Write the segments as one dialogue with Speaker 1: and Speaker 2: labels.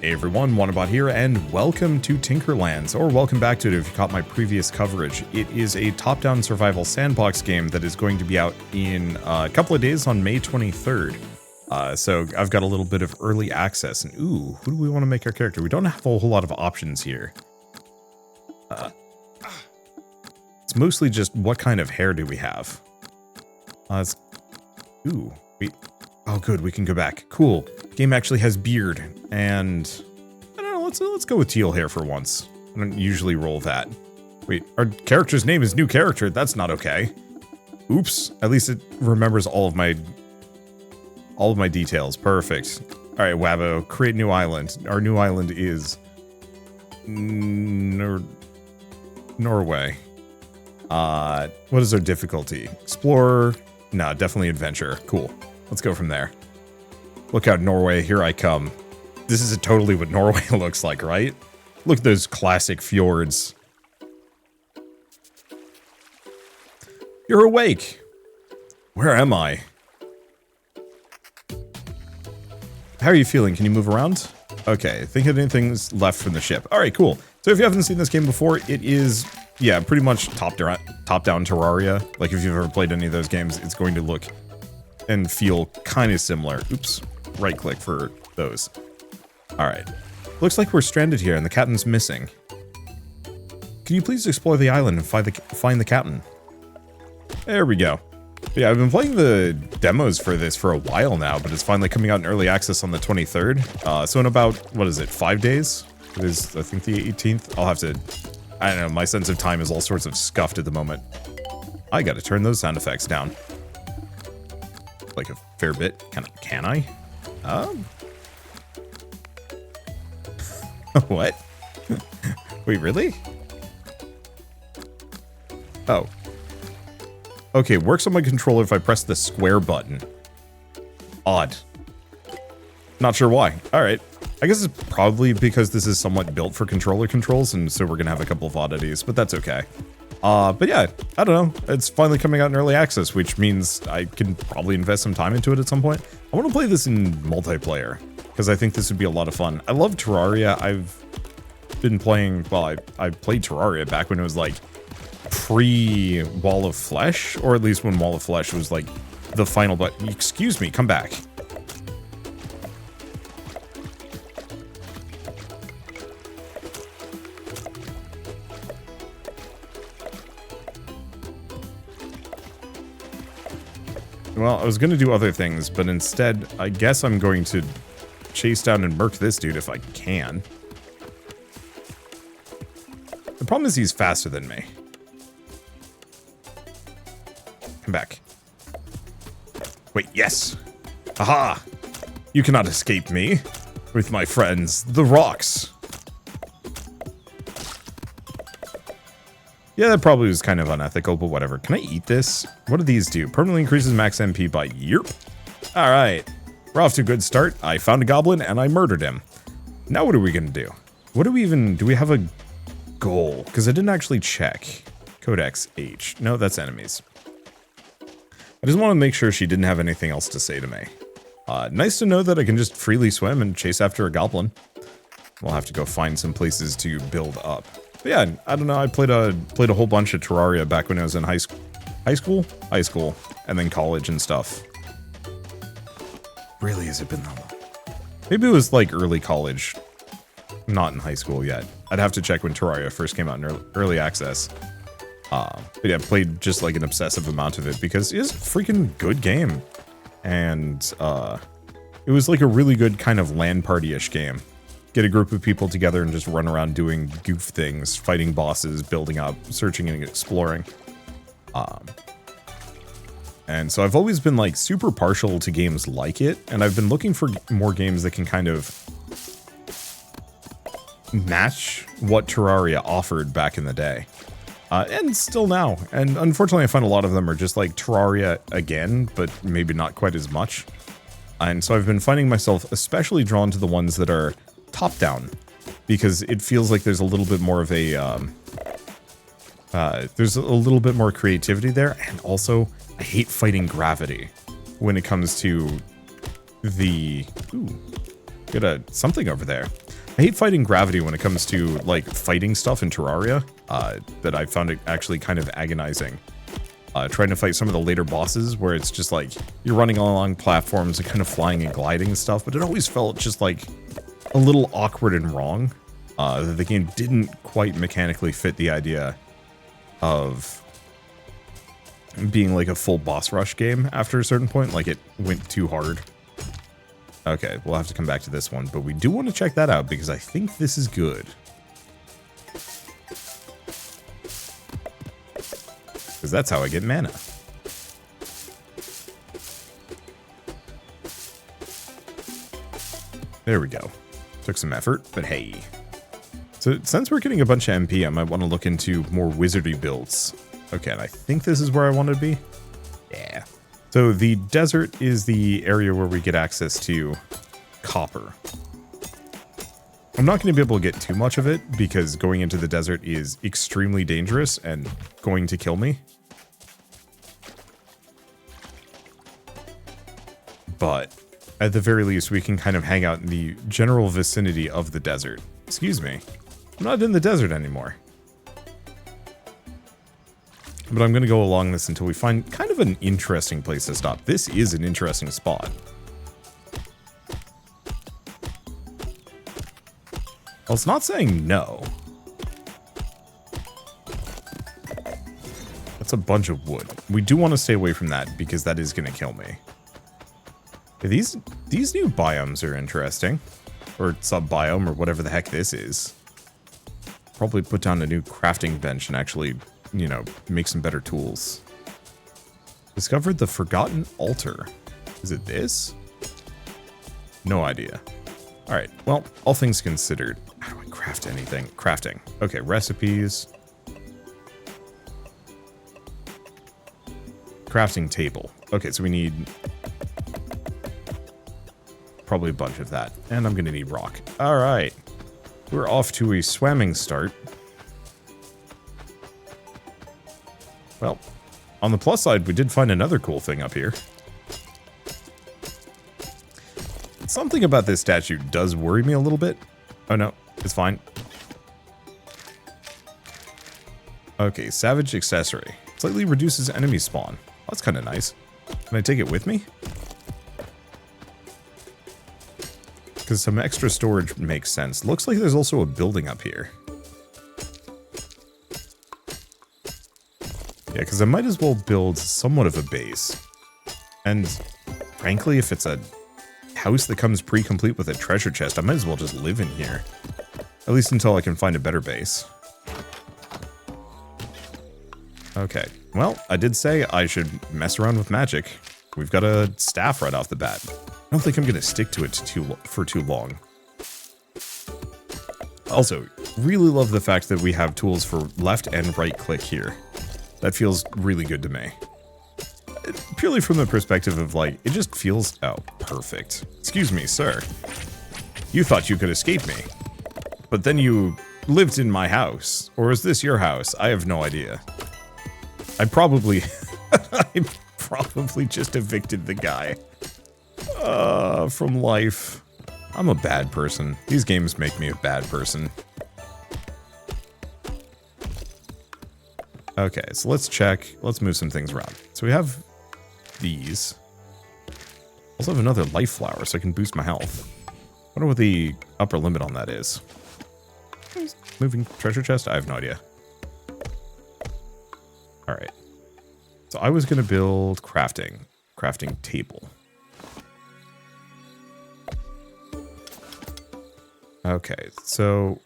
Speaker 1: Hey everyone, Wanderbot here, and welcome to Tinkerlands, or welcome back to it if you caught my previous coverage. It is a top-down survival sandbox game that is going to be out in a couple of days on May 23rd. So I've got a little bit of early access, and ooh, who do we want to make our character? We don't have a whole lot of options here. It's mostly just what kind of hair do we have? Ooh, oh good, we can go back. Cool. Game actually has beard, and I don't know, let's go with teal hair for once. I don't usually roll that. Wait, our character's name is new character. That's not okay. Oops. At least it remembers all of my details. Perfect. All right, Wabo, create new island. Our new island is Norway. What is our difficulty? Explorer. No, definitely adventure. Cool. Let's go from there. Look out, Norway, here I come. This is totally what Norway looks like, right? Look at those classic fjords. You're awake. Where am I? How are you feeling? Can you move around? Okay, think of anything's left from the ship. All right, cool. So if you haven't seen this game before, it is, yeah, pretty much top-down Terraria. Like if you've ever played any of those games, it's going to look and feel kind of similar. Oops. Right click for those. Alright. Looks like we're stranded here and the captain's missing. Can you please explore the island and find the captain? There we go. Yeah, I've been playing the demos for this for a while now, but it's finally coming out in early access on the 23rd. So in about, what is it, 5 days? It is, I think, the 18th. I'll have to, I don't know, my sense of time is all sorts of scuffed at the moment. I gotta turn those sound effects down. Like a fair bit. Can I? What? Wait, really? Oh. Okay, works on my controller if I press the square button. Odd. Not sure why. Alright. I guess it's probably because this is somewhat built for controller controls, and so we're gonna have a couple of oddities, but that's okay. But yeah, I don't know. It's finally coming out in early access, which means I can probably invest some time into it at some point. I want to play this in multiplayer, because I think this would be a lot of fun. I love Terraria. I've been playing, well, I played Terraria back when it was like pre-Wall of Flesh, or at least when Wall of Flesh was like the final, but excuse me, come back. Well, I was going to do other things, but instead, I guess I'm going to chase down and murk this dude if I can. The problem is he's faster than me. Come back. Wait, yes! Aha! You cannot escape me with my friends, the rocks. Yeah, that probably was kind of unethical, but whatever. Can I eat this? What do these do? Permanently increases max MP by yerp. Alright. We're off to a good start. I found a goblin and I murdered him. Now what are we gonna do? What do we even... Do we have a goal? Because I didn't actually check. Codex H. No, that's enemies. I just want to make sure she didn't have anything else to say to me. Nice to know that I can just freely swim and chase after a goblin. We'll have to go find some places to build up. But yeah, I don't know, I played a whole bunch of Terraria back when I was in high school, and then college and stuff. Really, has it been that long? Maybe it was like early college, not in high school yet. I'd have to check when Terraria first came out in early access. But yeah, played just like an obsessive amount of it because it is a freaking good game. And it was like a really good kind of LAN party-ish game. Get a group of people together and just run around doing goof things, fighting bosses, building up, searching and exploring. And so I've always been like super partial to games like it, and I've been looking for more games that can kind of match what Terraria offered back in the day. And still now. And unfortunately I find a lot of them are just like Terraria again, but maybe not quite as much. And so I've been finding myself especially drawn to the ones that are top-down, because it feels like there's a little bit more of a, there's a little bit more creativity there, and also, I hate fighting gravity when it comes to the, ooh, got something over there. I hate fighting gravity when it comes to, like, fighting stuff in Terraria, but I found it actually kind of agonizing. Trying to fight some of the later bosses where it's just like, you're running along platforms and kind of flying and gliding and stuff, but it always felt just like a little awkward and wrong. That the game didn't quite mechanically fit the idea of being like a full boss rush game after a certain point, like it went too hard. Okay, we'll have to come back to this one, but we do want to check that out because I think this is good. Because that's how I get mana. There we go. Took some effort, but hey. So since we're getting a bunch of MP, I might want to look into more wizardy builds. Okay, and I think this is where I want to be. Yeah. So the desert is the area where we get access to copper. I'm not going to be able to get too much of it because going into the desert is extremely dangerous and going to kill me. But at the very least, we can kind of hang out in the general vicinity of the desert. Excuse me. I'm not in the desert anymore. But I'm going to go along this until we find kind of an interesting place to stop. This is an interesting spot. Well, it's not saying no. That's a bunch of wood. We do want to stay away from that because that is going to kill me. Yeah, these new biomes are interesting. Or sub-biome or whatever the heck this is. Probably put down a new crafting bench and actually, you know, make some better tools. Discovered the Forgotten Altar. Is it this? No idea. Alright, well, all things considered. How do I craft anything? Crafting. Okay, recipes. Crafting table. Okay, so we need probably a bunch of that. And I'm going to need rock. Alright. We're off to a swamming start. Well, on the plus side, we did find another cool thing up here. Something about this statue does worry me a little bit. Oh no, it's fine. Okay, savage accessory. Slightly reduces enemy spawn. That's kind of nice. Can I take it with me? Because some extra storage makes sense. Looks like there's also a building up here. Yeah, because I might as well build somewhat of a base. And frankly, if it's a house that comes pre-complete with a treasure chest, I might as well just live in here. At least until I can find a better base. Okay, well, I did say I should mess around with magic. We've got a staff right off the bat. I don't think I'm going to stick to it for too long. Also, really love the fact that we have tools for left and right click here. That feels really good to me. Purely from the perspective of, like, it just feels... Oh, perfect. Excuse me, sir. You thought you could escape me. But then you lived in my house. Or is this your house? I have no idea. I probably... I probably just evicted the guy. From life. I'm a bad person. These games make me a bad person. Okay, so let's check. Let's move some things around. So we have these. Also have another life flower so I can boost my health. I wonder what the upper limit on that is. Moving treasure chest? I have no idea. Alright. So I was going to build crafting table. Okay, so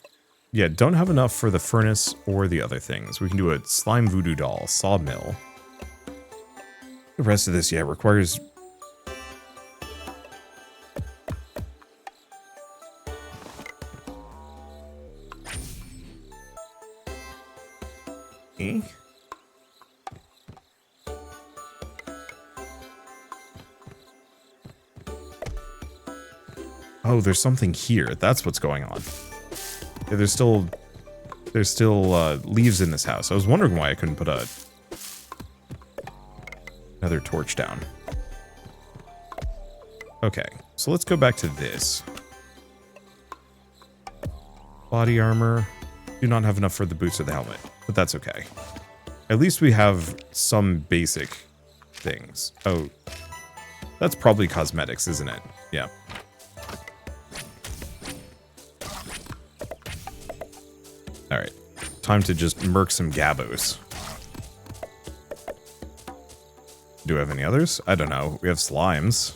Speaker 1: yeah, don't have enough for the furnace or the other things. We can do a slime voodoo doll, sawmill. The rest of this, yeah, requires... Eh? Oh, there's something here. That's what's going on. Yeah, there's still leaves in this house. I was wondering why I couldn't put another torch down. Okay, so let's go back to this. Body armor. Do not have enough for the boots or the helmet, but that's okay. At least we have some basic things. Oh, that's probably cosmetics, isn't it? Yeah. All right. Time to just murk some gabbos. Do we have any others? I don't know. We have slimes.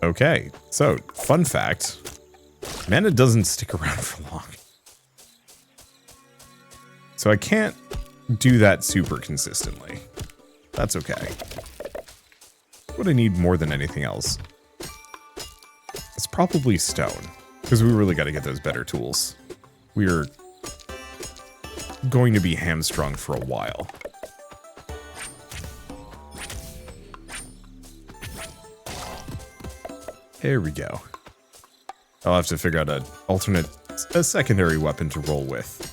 Speaker 1: Okay, so, fun fact. Mana doesn't stick around for long. So I can't do that super consistently. That's okay. What I need more than anything else, it's probably stone. Because we really got to get those better tools. We're going to be hamstrung for a while. There we go. I'll have to figure out a secondary weapon to roll with.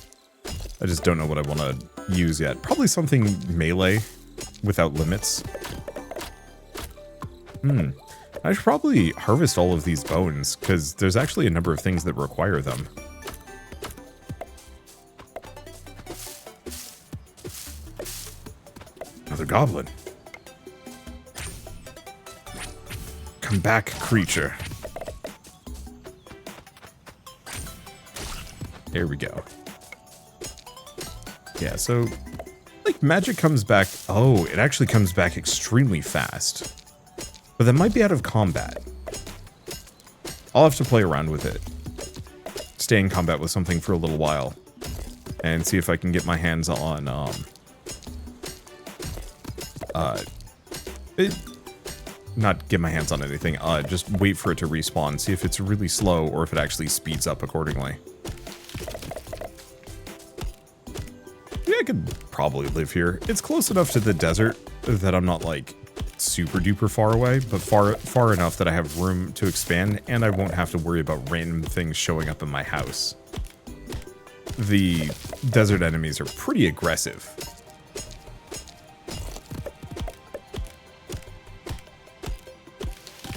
Speaker 1: I just don't know what I want to use yet. Probably something melee without limits. I should probably harvest all of these bones, because there's actually a number of things that require them. Another goblin. Come back, creature. There we go. Yeah, so, like, magic comes back... Oh, it actually comes back extremely fast. But that might be out of combat. I'll have to play around with it. Stay in combat with something for a little while. And see if I can get my hands on, not get my hands on anything, just wait for it to respawn, see if it's really slow or if it actually speeds up accordingly. Yeah, I could probably live here. It's close enough to the desert that I'm not, like, super duper far away, but far enough that I have room to expand and I won't have to worry about random things showing up in my house. The desert enemies are pretty aggressive.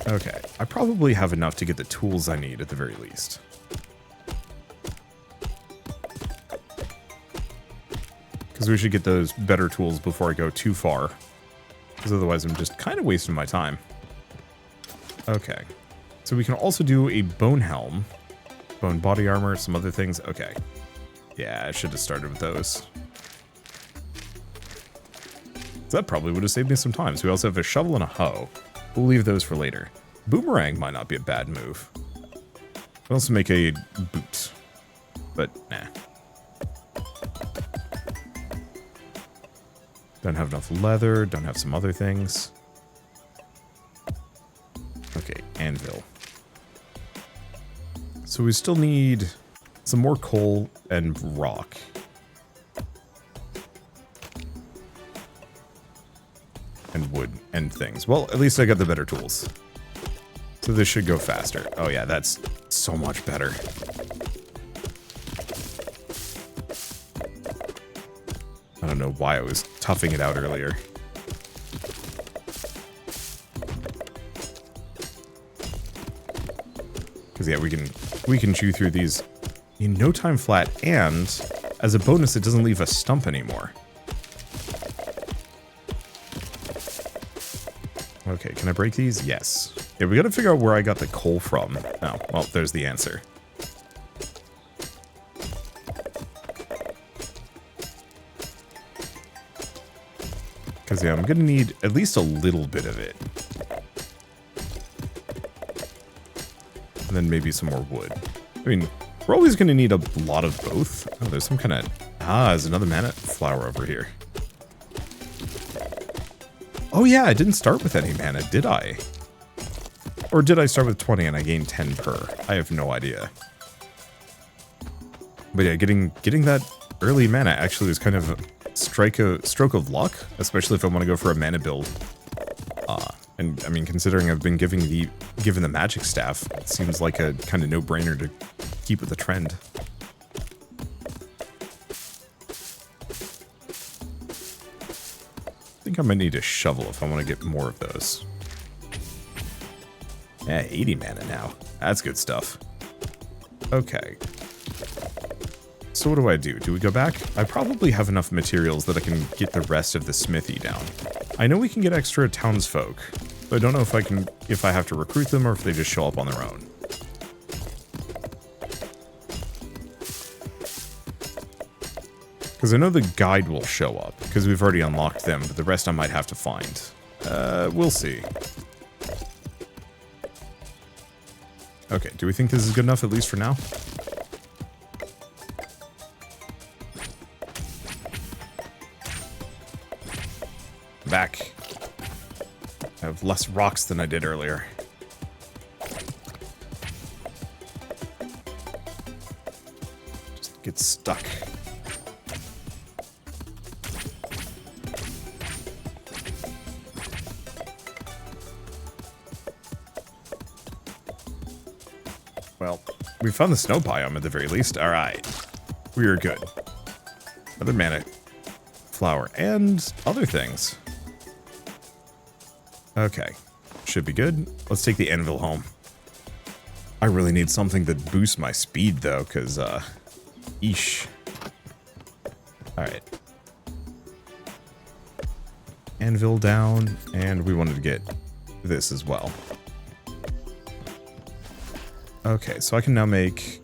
Speaker 1: Okay, I probably have enough to get the tools I need at the very least. Because we should get those better tools before I go too far. Because otherwise I'm just kind of wasting my time. Okay. So we can also do a bone helm. Bone body armor, some other things. Okay. Yeah, I should have started with those. So that probably would have saved me some time. So we also have a shovel and a hoe. We'll leave those for later. Boomerang might not be a bad move. We'll also make a boot. But, nah. Don't have enough leather, don't have some other things. Okay, anvil. So we still need some more coal and rock. And wood and things. Well, at least I got the better tools. So this should go faster. Oh yeah, that's so much better. I don't know why I was toughing it out earlier. Because yeah, we can chew through these in no time flat, and as a bonus, it doesn't leave a stump anymore. Okay, can I break these? Yes. Yeah, we gotta figure out where I got the coal from. Oh, well, there's the answer. Because, yeah, I'm gonna need at least a little bit of it. And then maybe some more wood. I mean, we're always gonna need a lot of both. Oh, there's some kind of... Ah, there's another mana flower over here. Oh yeah, I didn't start with any mana, did I? Or did I start with 20 and I gained 10 per? I have no idea. But yeah, getting that early mana actually was kind of a stroke of luck, especially if I want to go for a mana build. And I mean, considering I've been given the magic staff, it seems like a kind of no-brainer to keep with the trend. I think I might need a shovel if I want to get more of those. Yeah, 80 mana now. That's good stuff. Okay. So what do? Do we go back? I probably have enough materials that I can get the rest of the smithy down. I know we can get extra townsfolk, but I don't know if I have to recruit them or if they just show up on their own. Because I know the guide will show up, because we've already unlocked them, but the rest I might have to find. We'll see. Okay, do we think this is good enough, at least for now? Back. I have less rocks than I did earlier. Just get stuck. Well, we found the snow biome at the very least. All right. We are good. Another mana flower and other things. Okay. Should be good. Let's take the anvil home. I really need something that boosts my speed, though, because, eesh. Alright. Anvil down, and we wanted to get this as well. Okay, so I can now make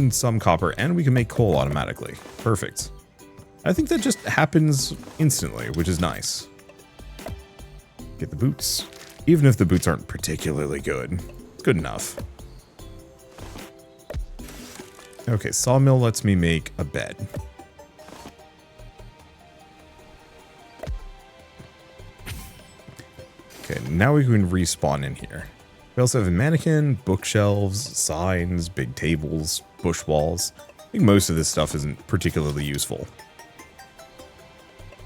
Speaker 1: some copper, and we can make coal automatically. Perfect. I think that just happens instantly, which is nice. Get the boots. Even if the boots aren't particularly good, it's good enough. Okay, sawmill lets me make a bed. Okay, now we can respawn in here. We also have a mannequin, bookshelves, signs, big tables, bush walls. I think most of this stuff isn't particularly useful.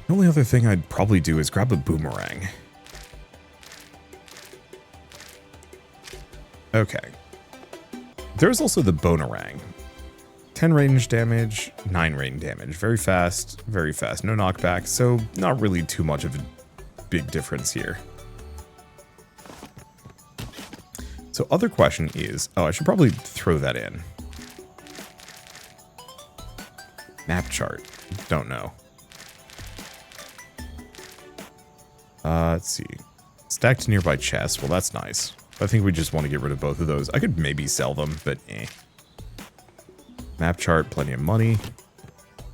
Speaker 1: The only other thing I'd probably do is grab a boomerang. Okay. There's also the Bonerang. 10 range damage, 9 range damage. Very fast, no knockback, so not really too much of a big difference here. So other question is, oh, I should probably throw that in. Map chart, don't know. Let's see. Stacked nearby chests, well that's nice. I think we just want to get rid of both of those. I could maybe sell them, but eh. Map chart, plenty of money.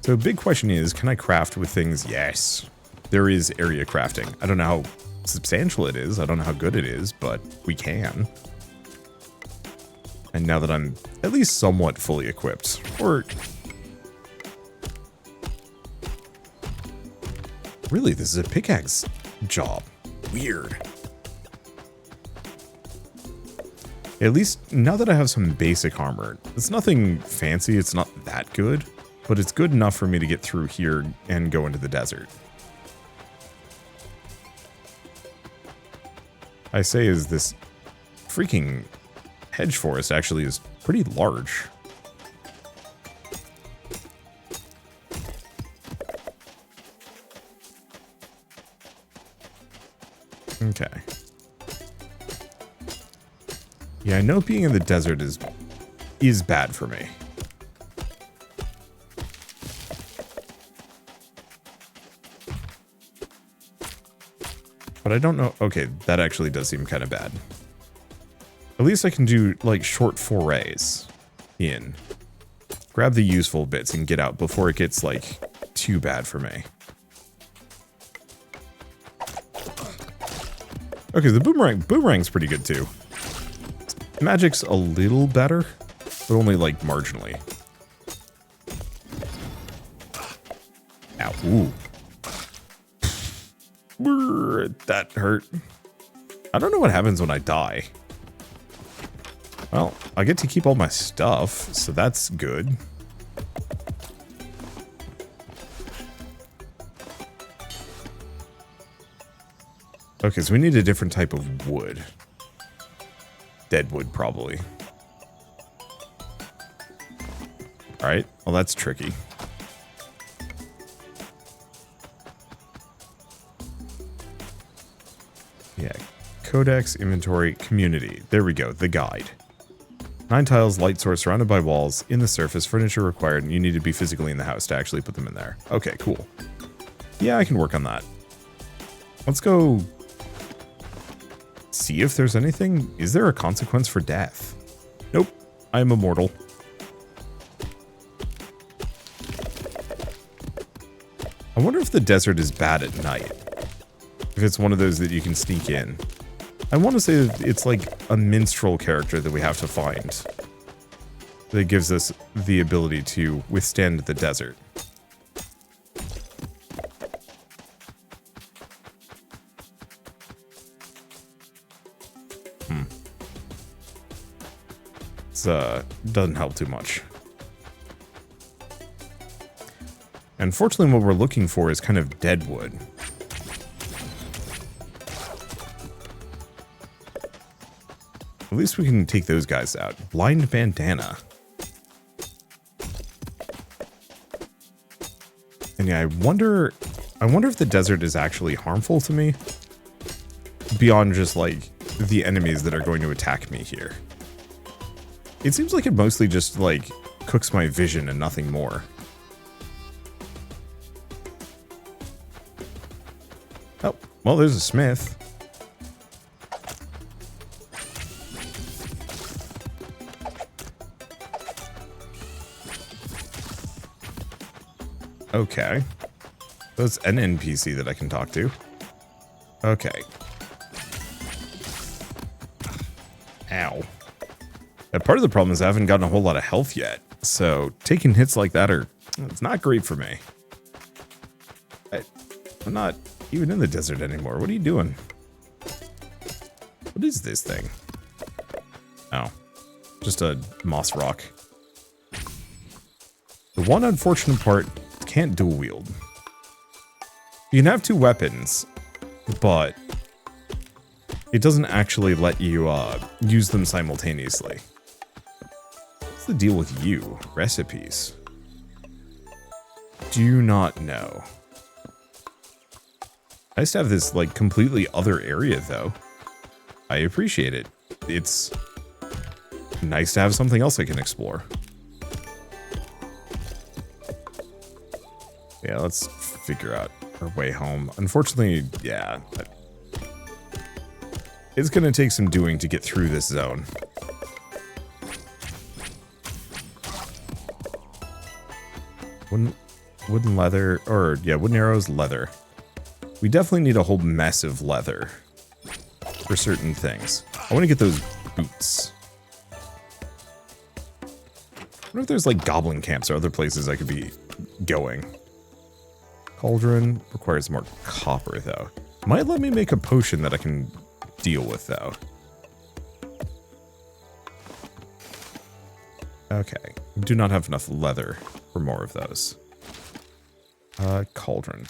Speaker 1: So big question is, can I craft with things? Yes. There is area crafting. I don't know how substantial it is. I don't know how good it is, but we can. And now that I'm at least somewhat fully equipped, or... Really, this is a pickaxe job. Weird. At least, now that I have some basic armor, it's nothing fancy, it's not that good, but it's good enough for me to get through here and go into the desert. I say is this freaking hedge forest actually is pretty large. Okay. Yeah, I know being in the desert is bad for me. But I don't know. Okay, that actually does seem kind of bad. At least I can do, like, short forays in. Grab the useful bits and get out before it gets, like, too bad for me. Okay, the boomerang's pretty good, too. Magic's a little better, but only, like, marginally. Ow. Ooh. Brr, that hurt. I don't know what happens when I die. Well, I get to keep all my stuff, so that's good. Okay, so we need a different type of wood. Dead wood, probably. Alright, well that's tricky. Yeah, Codex, inventory, community. There we go, the guide. 9 tiles, light source surrounded by walls, in the surface, furniture required, and you need to be physically in the house to actually put them in there. Okay, cool. Yeah, I can work on that. Let's go see if there's anything. Is there a consequence for death? Nope, I'm immortal. I wonder if the desert is bad at night. If it's one of those that you can sneak in. I want to say that it's like a minstrel character that we have to find. That gives us the ability to withstand the desert. It's, doesn't help too much. Unfortunately, what we're looking for is kind of dead wood. At least we can take those guys out. Blind bandana. And yeah, I wonder if the desert is actually harmful to me. Beyond just, like, the enemies that are going to attack me here. It seems like it mostly just, like, cooks my vision and nothing more. Oh, well, there's a smith. Okay. That's an NPC that I can talk to. Okay. Ow. And part of the problem is I haven't gotten a whole lot of health yet. So taking hits like that it's not great for me. I'm not even in the desert anymore. What are you doing? What is this thing? Oh. Just a moss rock. The one unfortunate part, can't dual wield. You can have 2 weapons, but it doesn't actually let you use them simultaneously. What's the deal with you? Recipes. Do not know. Nice to have this, like, completely other area, though. I appreciate it. It's nice to have something else I can explore. Yeah, let's figure out our way home. Unfortunately, yeah. It's gonna take some doing to get through this zone. Wooden leather, or yeah, wooden arrows, leather. We definitely need a whole mess of leather for certain things. I want to get those boots. I wonder if there's like goblin camps or other places I could be going. Cauldron requires more copper though. Might let me make a potion that I can deal with though. Okay, do not have enough leather for more of those. Cauldron.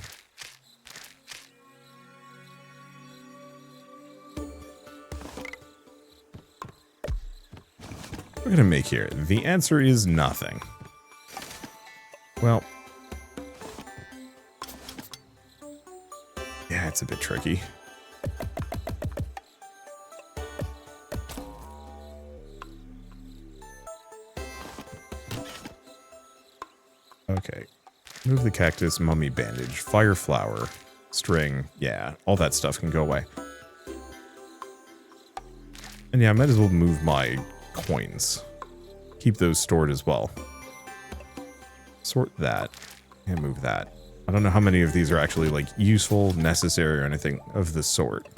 Speaker 1: What are we gonna make here? The answer is nothing. Well, yeah, it's a bit tricky. Okay. Move the cactus, mummy bandage, fire flower, string. Yeah, all that stuff can go away. And yeah, I might as well move my coins. Keep those stored as well. Sort that and move that. I don't know how many of these are actually like useful, necessary, or anything of the sort.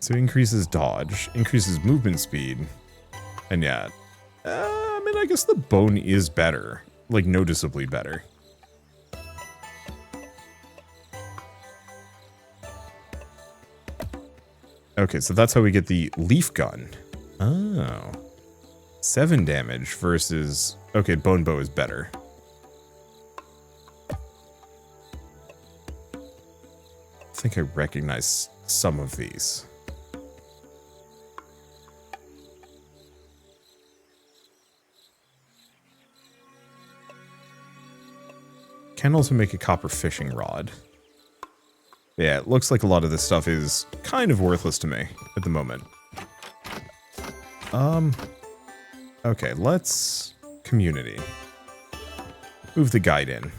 Speaker 1: So it increases dodge, increases movement speed, and yeah, I mean, I guess the bone is better, like noticeably better. Okay, so that's how we get the leaf gun. Oh. 7 damage versus... Okay, bone bow is better. I think I recognize some of these. Can also make a copper fishing rod. Yeah, it looks like a lot of this stuff is kind of worthless to me at the moment. Okay, let's community. Move the guide in.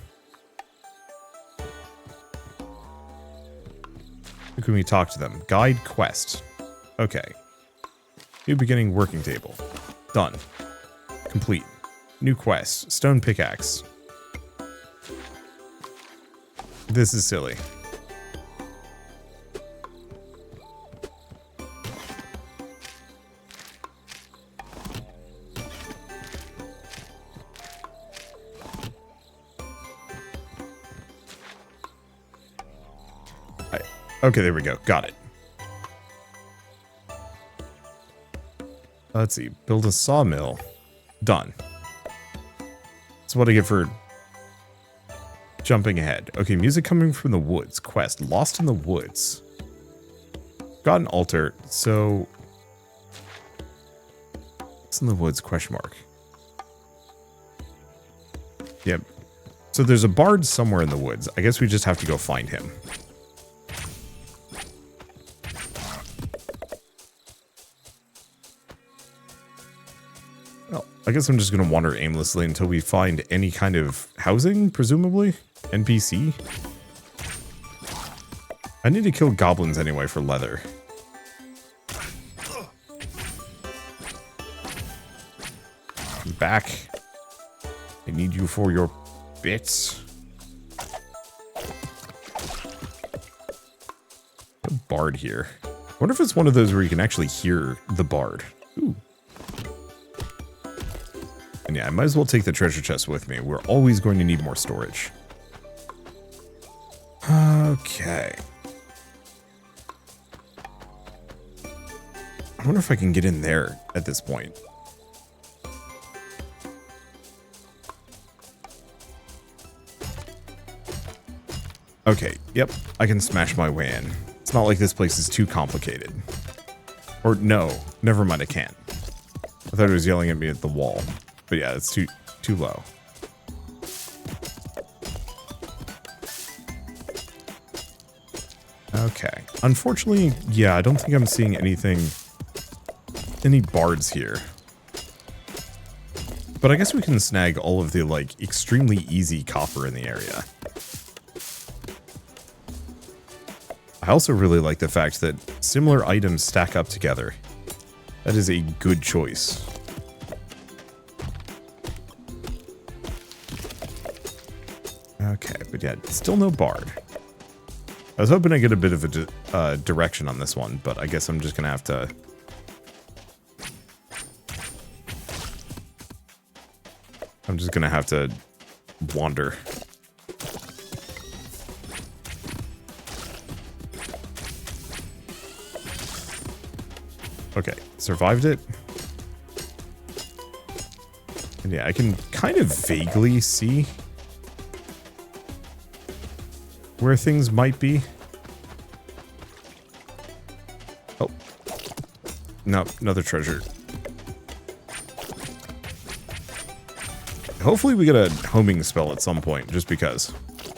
Speaker 1: Who can we talk to them? Guide quest. Okay. New beginning working table. Done. Complete. New quest. Stone pickaxe. This is silly. Okay, there we go. Got it. Let's see. Build a sawmill. Done. That's what I get for jumping ahead. Okay, music coming from the woods. Quest. Lost in the woods. Got an altar. So... what's in the woods? Question mark. Yep. So there's a bard somewhere in the woods. I guess we just have to go find him. I guess I'm just going to wander aimlessly until we find any kind of housing, presumably? NPC? I need to kill goblins anyway for leather. Back. I need you for your bits. A bard here. I wonder if it's one of those where you can actually hear the bard. Ooh. And yeah, I might as well take the treasure chest with me. We're always going to need more storage. Okay. I wonder if I can get in there at this point. Okay, yep, I can smash my way in. It's not like this place is too complicated. Or no, never mind, I can't. I thought it was yelling at me at the wall. But yeah, it's too low. Okay. Unfortunately, yeah, I don't think I'm seeing any bards here. But I guess we can snag all of the, like, extremely easy copper in the area. I also really like the fact that similar items stack up together. That is a good choice. Okay, but yeah, still no bard. I was hoping I get a bit of a direction on this one, but I guess I'm just gonna have to... I'm just gonna have to wander. Okay, survived it. And yeah, I can kind of vaguely see where things might be. Oh. No, another treasure. Hopefully we get a homing spell at some point, just because.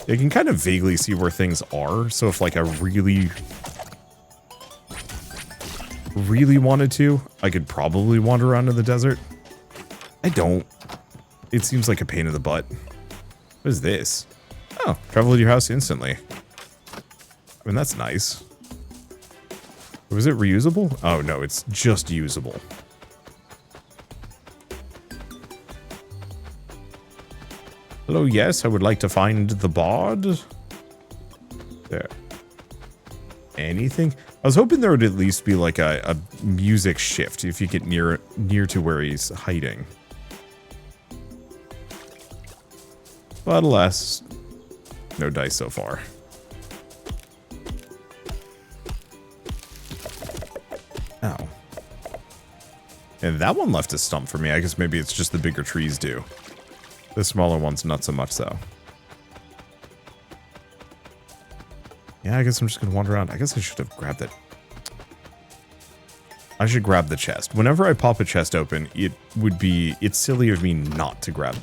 Speaker 1: You can kind of vaguely see where things are, so if like I really wanted to, I could probably wander around in the desert. I don't. It seems like a pain in the butt. What is this? Oh, travel to your house instantly. I mean, that's nice. Was it reusable? Oh, no, it's just usable. Hello, yes, I would like to find the bard. There. Anything? I was hoping there would at least be like a music shift if you get near to where he's hiding. But alas, no dice so far. Ow. And that one left a stump for me. I guess maybe it's just the bigger trees do. The smaller ones, not so much so. Yeah, I guess I'm just going to wander around. I guess I should have grabbed it. I should grab the chest. Whenever I pop a chest open, it's silly of me not to grab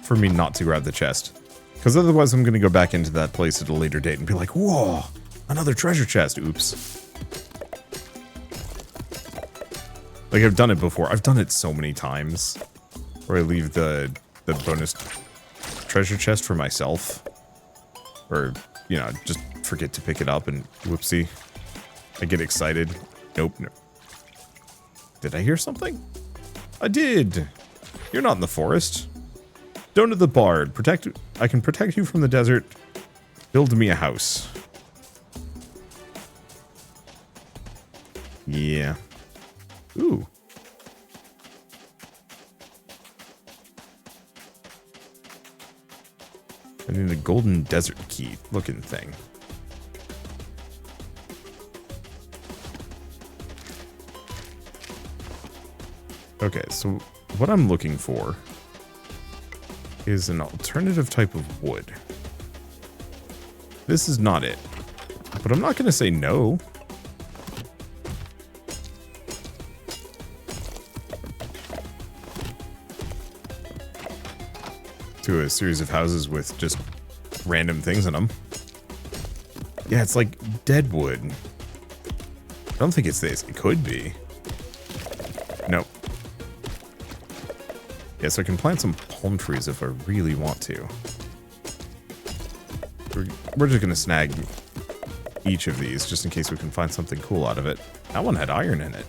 Speaker 1: for me not to grab the chest. Because otherwise I'm going to go back into that place at a later date and be like, whoa, another treasure chest. Oops. Like, I've done it before. I've done it so many times. Where I leave the bonus treasure chest for myself. Or, you know, just forget to pick it up and whoopsie. I get excited. Nope. No. Did I hear something? I did. You're not in the forest. Don't to the bard. I can protect you from the desert. Build me a house. Yeah. Ooh. I need a golden desert key looking thing. Okay, so what I'm looking for is an alternative type of wood. This is not it, but I'm not going to say no. To a series of houses with just random things in them. Yeah, it's like dead wood. I don't think it's this. It could be. Nope. Yeah, so I can plant some palm trees if I really want to. We're just going to snag each of these just in case we can find something cool out of it. That one had iron in it.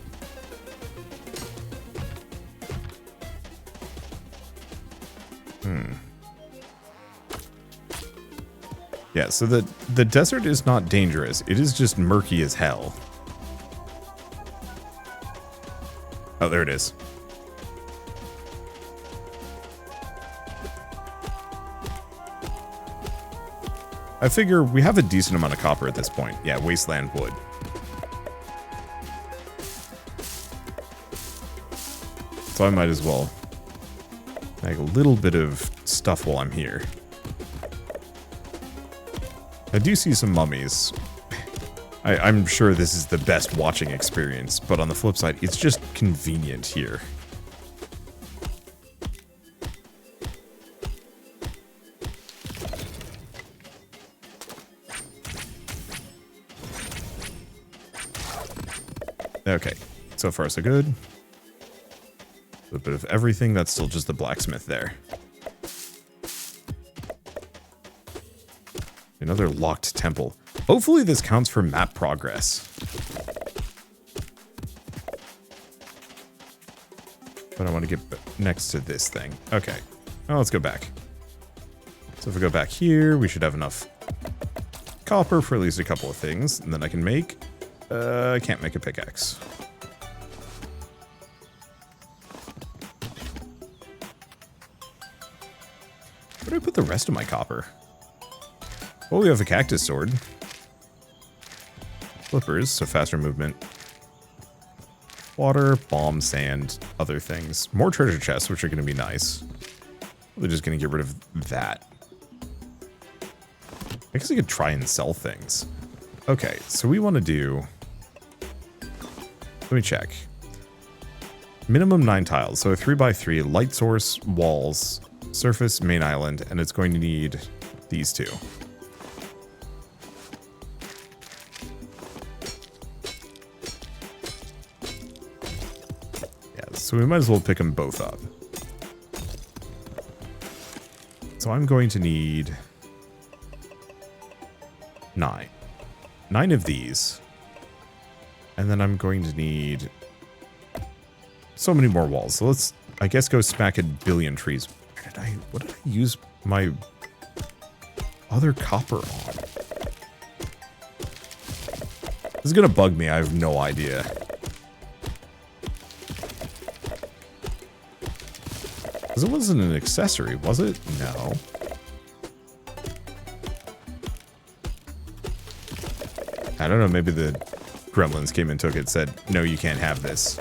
Speaker 1: Yeah, so the desert is not dangerous. It is just murky as hell. Oh, there it is. I figure we have a decent amount of copper at this point. Yeah, wasteland wood. So I might as well make a little bit of stuff while I'm here. I do see some mummies. I'm sure this is the best watching experience, but on the flip side, it's just convenient here. Okay, so far so good. A little bit of everything, that's still just the blacksmith there. Another locked temple. Hopefully this counts for map progress. But I want to get next to this thing. Okay. Well, let's go back. So if we go back here, we should have enough copper for at least a couple of things. And then I can make... I can't make a pickaxe. Where do I put the rest of my copper? Well, we have a cactus sword. Flippers, so faster movement. Water, bomb, sand, other things. More treasure chests, which are going to be nice. We're just going to get rid of that. I guess I could try and sell things. Okay, so we want to do... Let me check. Minimum 9 tiles, so a 3x3, light source, walls, surface, main island, and it's going to need these two. So we might as well pick them both up. So I'm going to need 9. 9 of these. And then I'm going to need so many more walls. So let's, I guess, go smack a billion trees. What did I use my other copper on? This is gonna bug me, I have no idea. Because it wasn't an accessory, was it? No. I don't know, maybe the gremlins came and took it, said, no, you can't have this.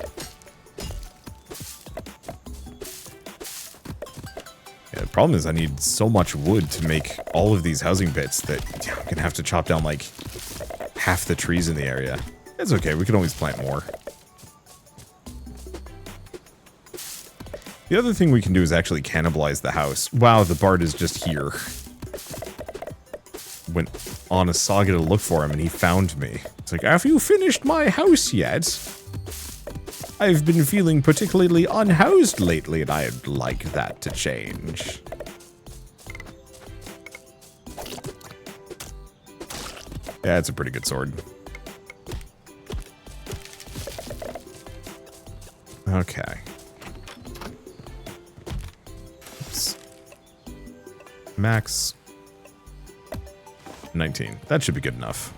Speaker 1: Yeah, the problem is I need so much wood to make all of these housing bits that I'm going to have to chop down like half the trees in the area. It's okay, we can always plant more. The other thing we can do is actually cannibalize the house. Wow, the bard is just here. went on a saga to look for him, and he found me. It's like, have you finished my house yet? I've been feeling particularly unhoused lately, and I'd like that to change. Yeah, it's a pretty good sword. Okay. Oops. Max 19. That should be good enough.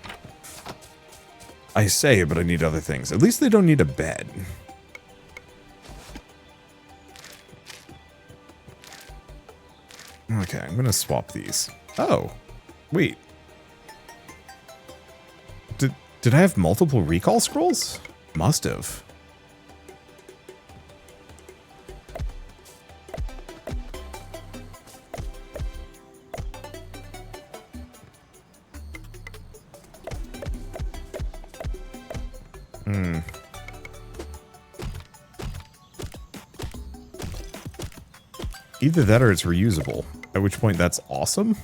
Speaker 1: I say, but I need other things. At least they don't need a bed. Okay, I'm gonna swap these. Oh, wait. Did I have multiple recall scrolls? Must have. Either that or it's reusable, at which point that's awesome.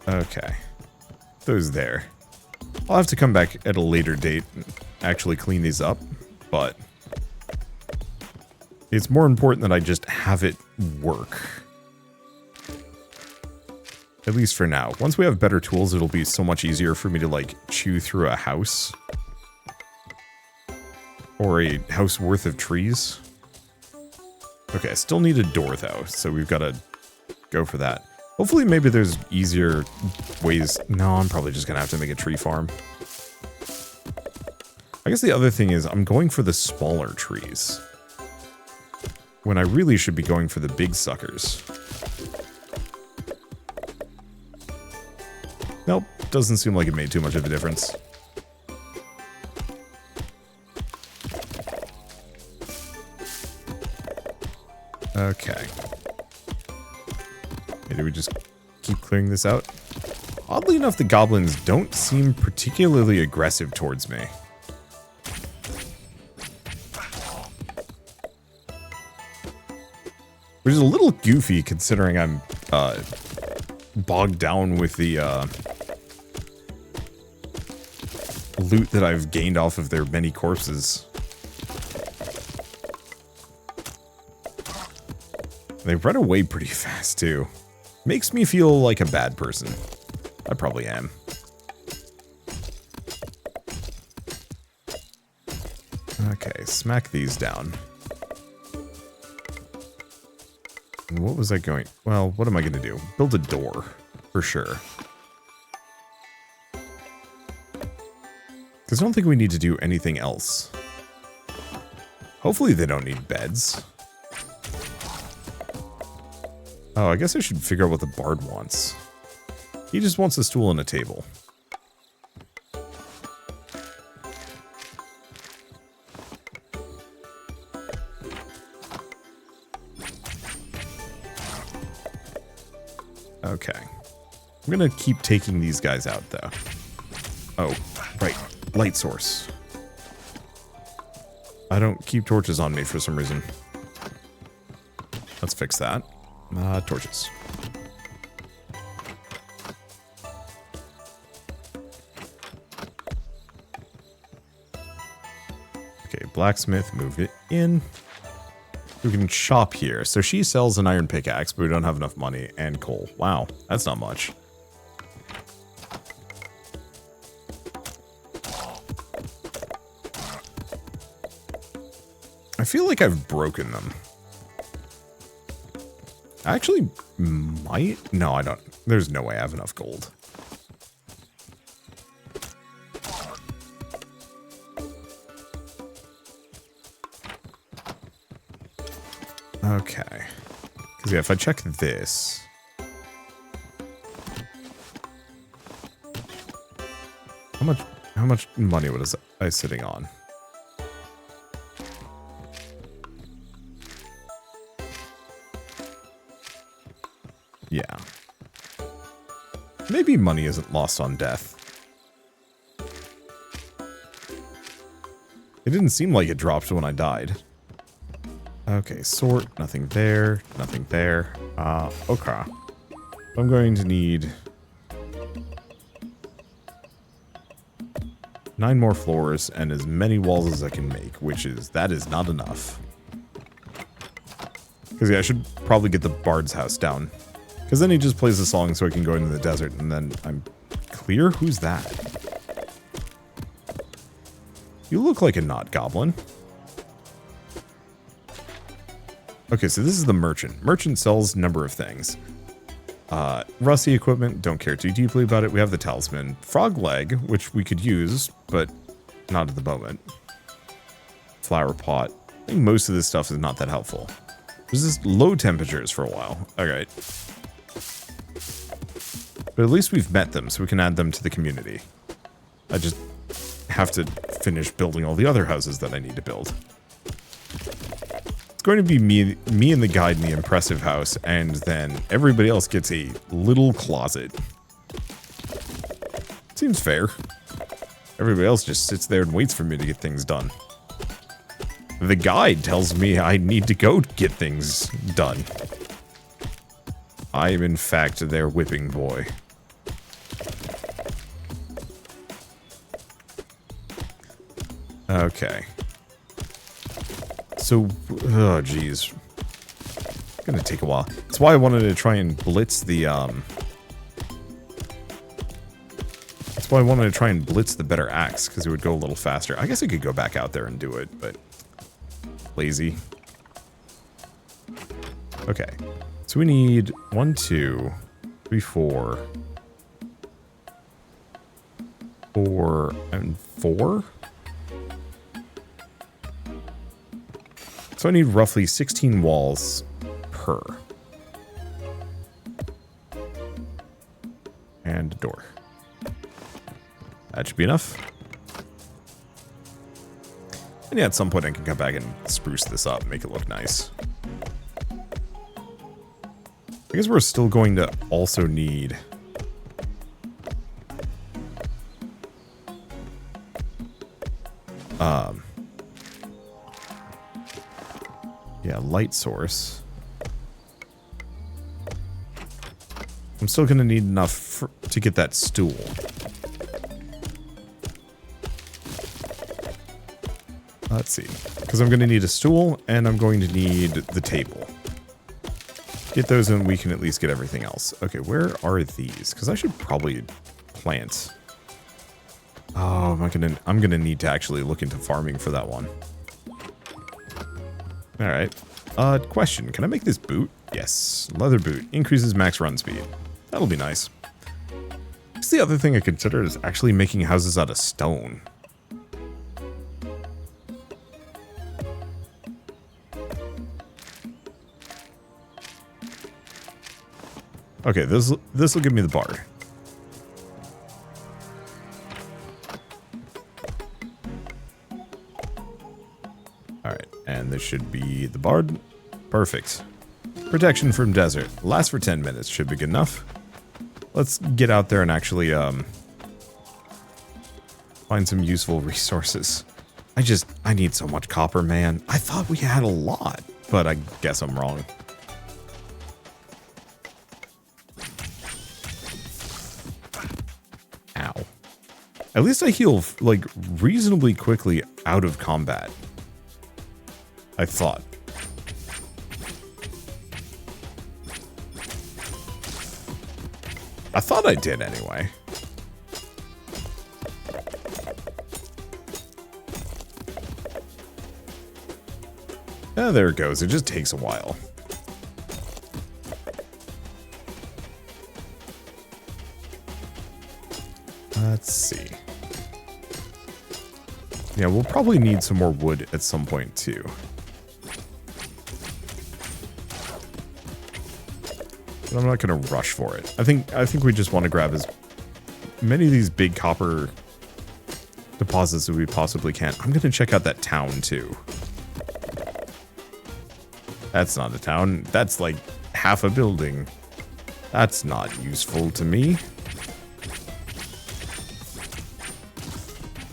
Speaker 1: Okay. Those there. I'll have to come back at a later date and actually clean these up, but it's more important that I just have it work. At least for now. Once we have better tools, it'll be so much easier for me to, like, chew through a house. Or a house worth of trees. Okay, I still need a door, though, so we've got to go for that. Hopefully, maybe there's easier ways. No, I'm probably just going to have to make a tree farm. I guess the other thing is I'm going for the smaller trees. When I really should be going for the big suckers. Nope, doesn't seem like it made too much of a difference. Okay. Maybe we just keep clearing this out? Oddly enough, the goblins don't seem particularly aggressive towards me. Which is a little goofy considering I'm bogged down with the loot that I've gained off of their many corpses. They run away pretty fast, too. Makes me feel like a bad person. I probably am. Okay, smack these down. And what was I going... Well, what am I going to do? Build a door, for sure. Because I don't think we need to do anything else. Hopefully they don't need beds. Oh, I guess I should figure out what the bard wants. He just wants a stool and a table. Okay. I'm gonna keep taking these guys out, though. Oh, right. Light source. I don't keep torches on me for some reason. Let's fix that. Torches. Okay, blacksmith, move it in. We can shop here. So she sells an iron pickaxe, but we don't have enough money and coal. Wow, that's not much. I feel like I've broken them. I actually might. No, I don't. There's no way I have enough gold. Okay. Because yeah, if I check this. How much money was I sitting on? Yeah. Maybe money isn't lost on death. It didn't seem like it dropped when I died. Okay, sort, nothing there, nothing there. Okay. I'm going to need 9 more floors and as many walls as I can make, that is not enough. Because yeah, I should probably get the bard's house down. Because then he just plays the song so I can go into the desert and then I'm clear? Who's that? You look like a not goblin. Okay, so this is the merchant. Merchant sells a number of things. Rusty equipment, don't care too deeply about it. We have the talisman. Frog leg, which we could use, but not at the moment. Flower pot. I think most of this stuff is not that helpful. There's just low temperatures for a while. Alright. But at least we've met them, so we can add them to the community. I just have to finish building all the other houses that I need to build. It's going to be me and the guide in the impressive house, and then everybody else gets a little closet. Seems fair. Everybody else just sits there and waits for me to get things done. The guide tells me I need to go get things done. I am in fact their whipping boy. Okay. So, oh geez. It's gonna take a while. That's why I wanted to try and blitz the, That's why I wanted to try and blitz the better axe, because it would go a little faster. I guess I could go back out there and do it, but... lazy. Okay. So we need 1, 2, 3, 4... 4 and 4? So I need roughly 16 walls per. And a door. That should be enough. And yeah, at some point I can come back and spruce this up, make it look nice. I guess we're still going to also need... yeah, light source. I'm still going to need enough to get that stool. Let's see. Because I'm going to need a stool, and I'm going to need the table. Get those, and we can at least get everything else. Okay, where are these? Because I should probably plant. Oh, I'm gonna need to actually look into farming for that one. Alright. Question. Can I make this boot? Yes. Leather boot. Increases max run speed. That'll be nice. What's the other thing I considered is actually making houses out of stone. Okay, this will give me the bard. Alright, and this should be the bard. Perfect. Protection from desert. Lasts for 10 minutes. Should be good enough. Let's get out there and actually find some useful resources. I need so much copper, man. I thought we had a lot, but I guess I'm wrong. Ow. At least I heal, like, reasonably quickly out of combat. I thought. I thought I did anyway. Yeah, there it goes. It just takes a while. Let's see. Yeah, we'll probably need some more wood at some point too. But I'm not going to rush for it. I think we just want to grab as many of these big copper deposits as we possibly can. I'm going to check out that town too. That's not a town. That's like half a building. That's not useful to me.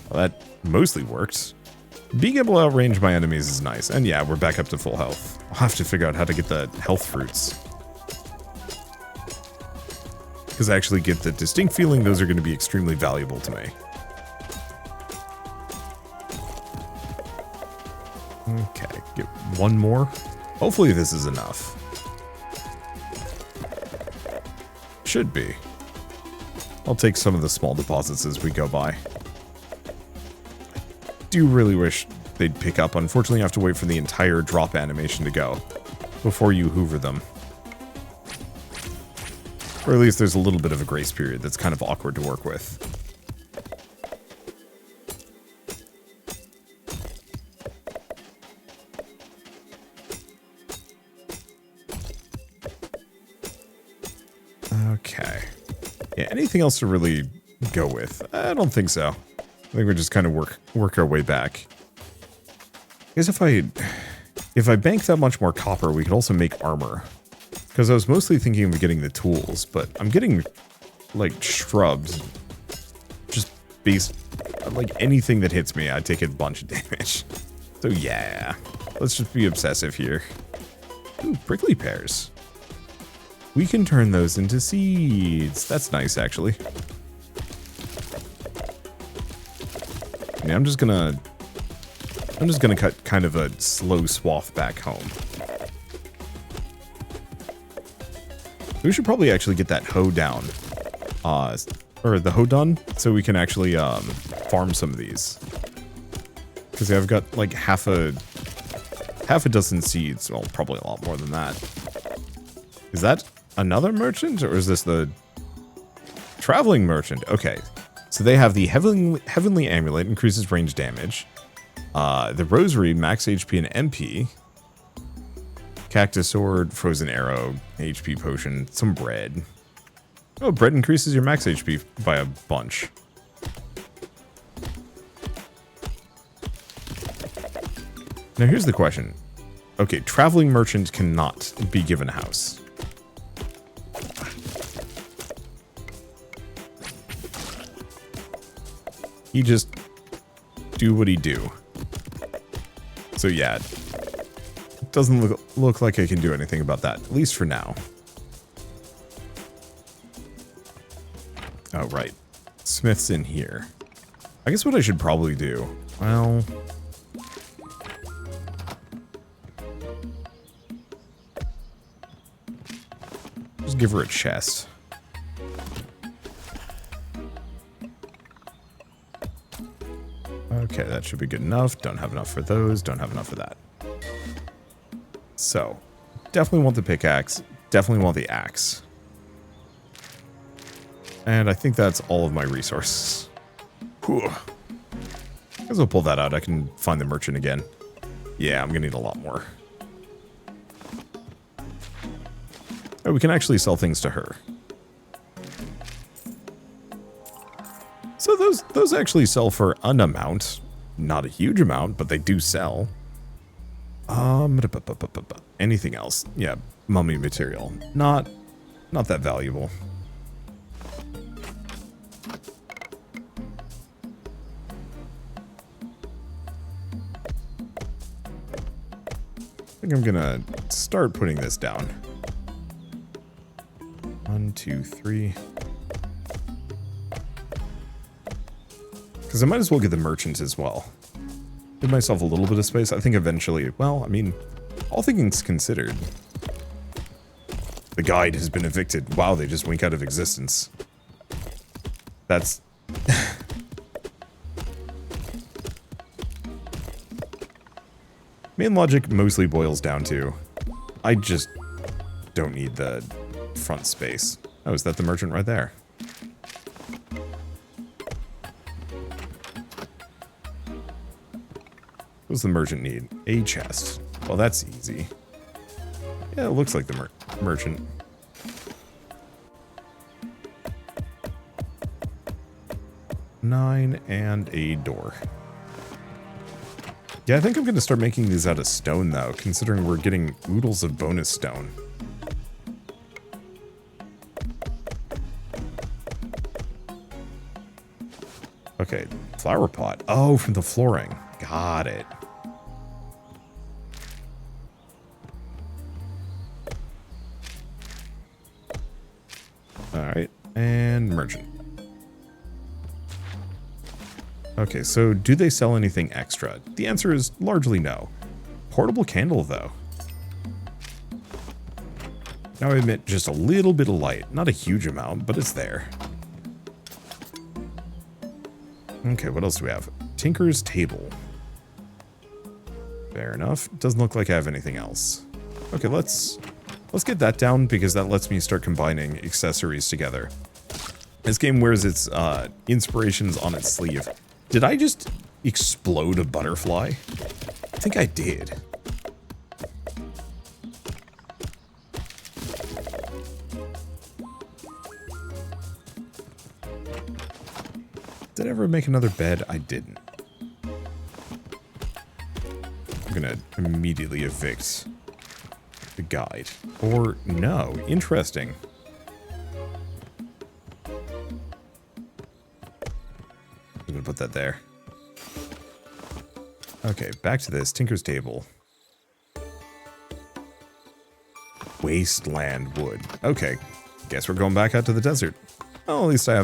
Speaker 1: Well, that mostly works. Being able to outrange my enemies is nice. And yeah, we're back up to full health. I'll have to figure out how to get the health fruits. Because I actually get the distinct feeling those are going to be extremely valuable to me. Okay, get one more. Hopefully this is enough. Should be. I'll take some of the small deposits as we go by. I do really wish they'd pick up. Unfortunately, you have to wait for the entire drop animation to go before you hoover them. Or at least there's a little bit of a grace period that's kind of awkward to work with. Okay. Yeah, anything else to really go with? I don't think so. I think we just kind of work our way back. I guess if I bank that much more copper, we could also make armor. Because I was mostly thinking of getting the tools, but I'm getting, like, shrubs. Just based, like, anything that hits me, I take a bunch of damage. So yeah, let's just be obsessive here. Ooh, prickly pears. We can turn those into seeds. That's nice, actually. Yeah, I'm just gonna cut kind of a slow swath back home. We should probably actually get that hoe down, or the hoe done, so we can actually farm some of these. Because I've got like half a dozen seeds. Well, probably a lot more than that. Is that another merchant, or is this the traveling merchant? Okay, so they have the heavenly amulet, increases range damage. The rosary, max HP and MP. Cactus sword, frozen arrow, HP potion, some bread. Oh, bread increases your max HP by a bunch. Now here's the question. Okay, traveling merchant cannot be given a house. He just do what he do. So yeah, it doesn't look like I can do anything about that, at least for now. Oh, right. Smith's in here. I guess what I should probably do, well... just give her a chest. Okay, that should be good enough. Don't have enough for those. Don't have enough for that. So, definitely want the pickaxe. Definitely want the axe. And I think that's all of my resources. Whew. As I'll pull that out, I can find the merchant again. Yeah, I'm gonna need a lot more. Oh, we can actually sell things to her. So those actually sell for an amount. Not a huge amount, but they do sell. Anything else? Yeah, mummy material. Not that valuable. I think I'm gonna start putting this down. 1, 2, 3. Because I might as well get the merchant as well. Give myself a little bit of space. I think eventually, well, I mean, all things considered. The guide has been evicted. Wow, they just wink out of existence. That's... Main logic mostly boils down to, I just don't need the front space. Oh, is that the merchant right there? What does the merchant need? A chest. Well, that's easy. Yeah, it looks like the merchant. Nine and a door. Yeah, I think I'm going to start making these out of stone, though, considering we're getting oodles of bonus stone. Okay, flower pot. Oh, from the flooring. Got it. Alright, and merchant. Okay, so do they sell anything extra? The answer is largely no. Portable candle, though. Now I emit just a little bit of light. Not a huge amount, but it's there. Okay, what else do we have? Tinker's table. Fair enough. Doesn't look like I have anything else. Okay, let's get that down because that lets me start combining accessories together. This game wears its inspirations on its sleeve. Did I just explode a butterfly? I think I did. Did I ever make another bed? I didn't. I'm gonna immediately evict the guide. Or no. Interesting. I'm gonna put that there. Okay, back to this. Tinker's table. Wasteland wood. Okay. Guess we're going back out to the desert. Well, at least I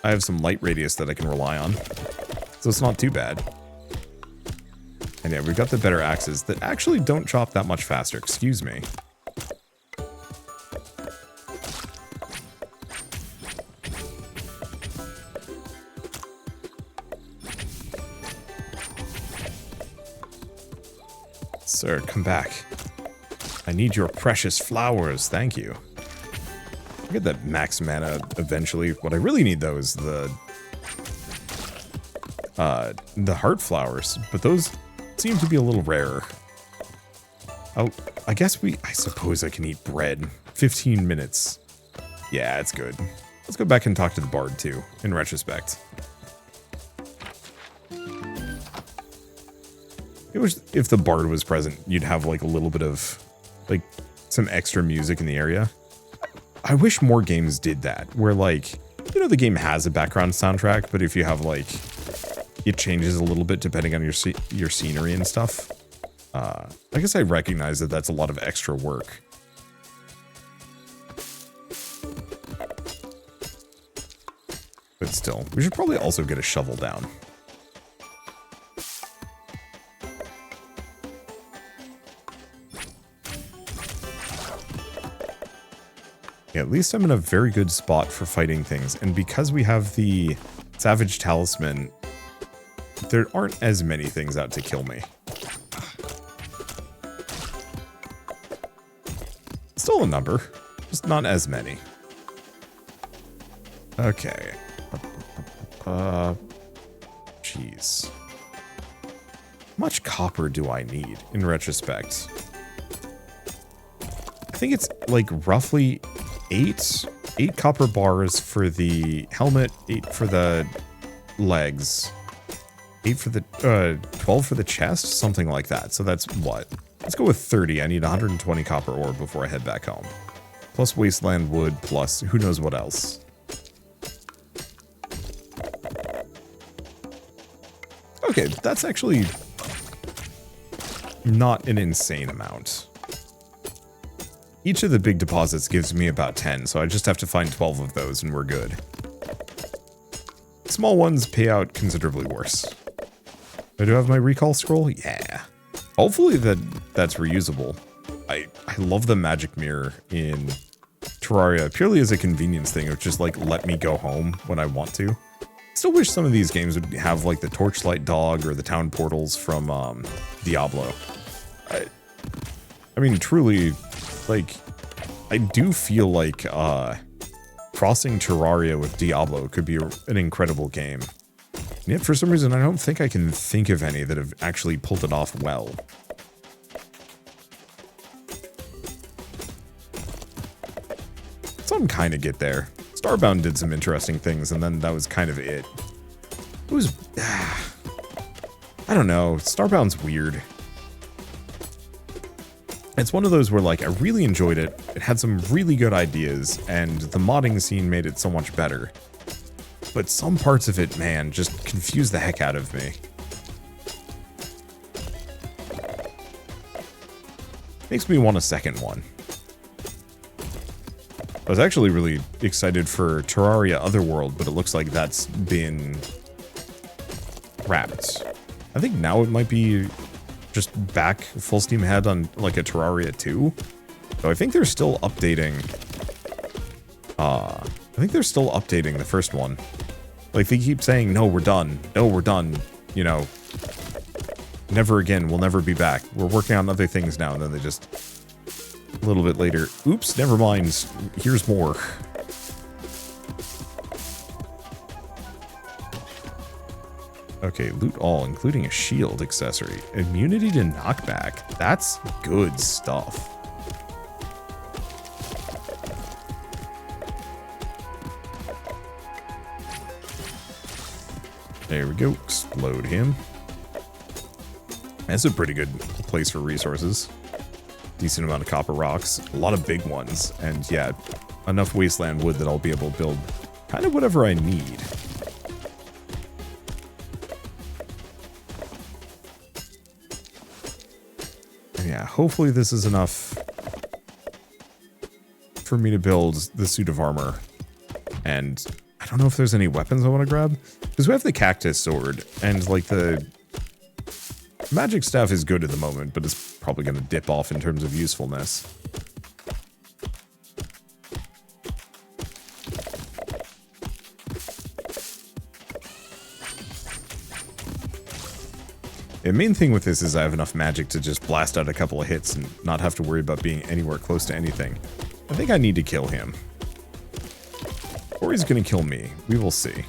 Speaker 1: have some light radius that I can rely on. So it's not too bad. And yeah, we've got the better axes that actually don't chop that much faster. Excuse me. Sir, come back. I need your precious flowers. Thank you. I'll get that max mana eventually. What I really need, though, is the heart flowers. But those seem to be a little rarer. Oh, I suppose I can eat bread. 15 minutes. Yeah, it's good. Let's go back and talk to the bard, too, in retrospect. It was, if the bard was present, you'd have, like, a little bit of, like, some extra music in the area. I wish more games did that, where, like, you know, the game has a background soundtrack, but if you have, like, it changes a little bit depending on your scenery and stuff. I guess I recognize that that's a lot of extra work. But still, we should probably also get a shovel down. Yeah, at least I'm in a very good spot for fighting things, and because we have the Savage Talisman, there aren't as many things out to kill me. Still a number, just not as many. Okay. Jeez. How much copper do I need, in retrospect? I think it's, like, roughly 8 copper bars for the helmet, 8 for the legs, 8 for the 12 for the chest, something like that. So that's what? Let's go with 30. I need 120 copper ore before I head back home. Plus wasteland wood, plus who knows what else. Okay, that's actually not an insane amount. Each of the big deposits gives me about 10, so I just have to find 12 of those and we're good. Small ones pay out considerably worse. I do have my recall scroll? Yeah. Hopefully that's reusable. I love the magic mirror in Terraria, purely as a convenience thing of just, like, let me go home when I want to. Still wish some of these games would have, like, the torchlight dog or the town portals from Diablo. I mean, truly, like, I do feel like crossing Terraria with Diablo could be an incredible game. And yet, for some reason, I don't think I can think of any that have actually pulled it off well. Some kind of get there. Starbound did some interesting things, and then that was kind of it. It was... I don't know. Starbound's weird. It's one of those where, like, I really enjoyed it. It had some really good ideas, and the modding scene made it so much better. But some parts of it, man, just confuse the heck out of me. Makes me want a second one. I was actually really excited for Terraria Otherworld, but it looks like that's been wrapped. I think now it might be just back full steam ahead on like a Terraria 2. So I think they're still updating. I think they're still updating the first one. Like they keep saying, no, we're done. No, we're done. You know, never again. We'll never be back. We're working on other things now. And then they just a little bit later. Oops, never mind. Here's more. Okay, loot all, including a shield accessory. Immunity to knockback. That's good stuff. There we go. Explode him. That's a pretty good place for resources. Decent amount of copper rocks. A lot of big ones. And yeah, enough wasteland wood that I'll be able to build kind of whatever I need. Yeah, hopefully this is enough for me to build the suit of armor. And I don't know if there's any weapons I want to grab. Because we have the cactus sword, and like the magic staff is good at the moment, but it's probably going to dip off in terms of usefulness. The main thing with this is I have enough magic to just blast out a couple of hits and not have to worry about being anywhere close to anything. I think I need to kill him. Or he's going to kill me. We will see.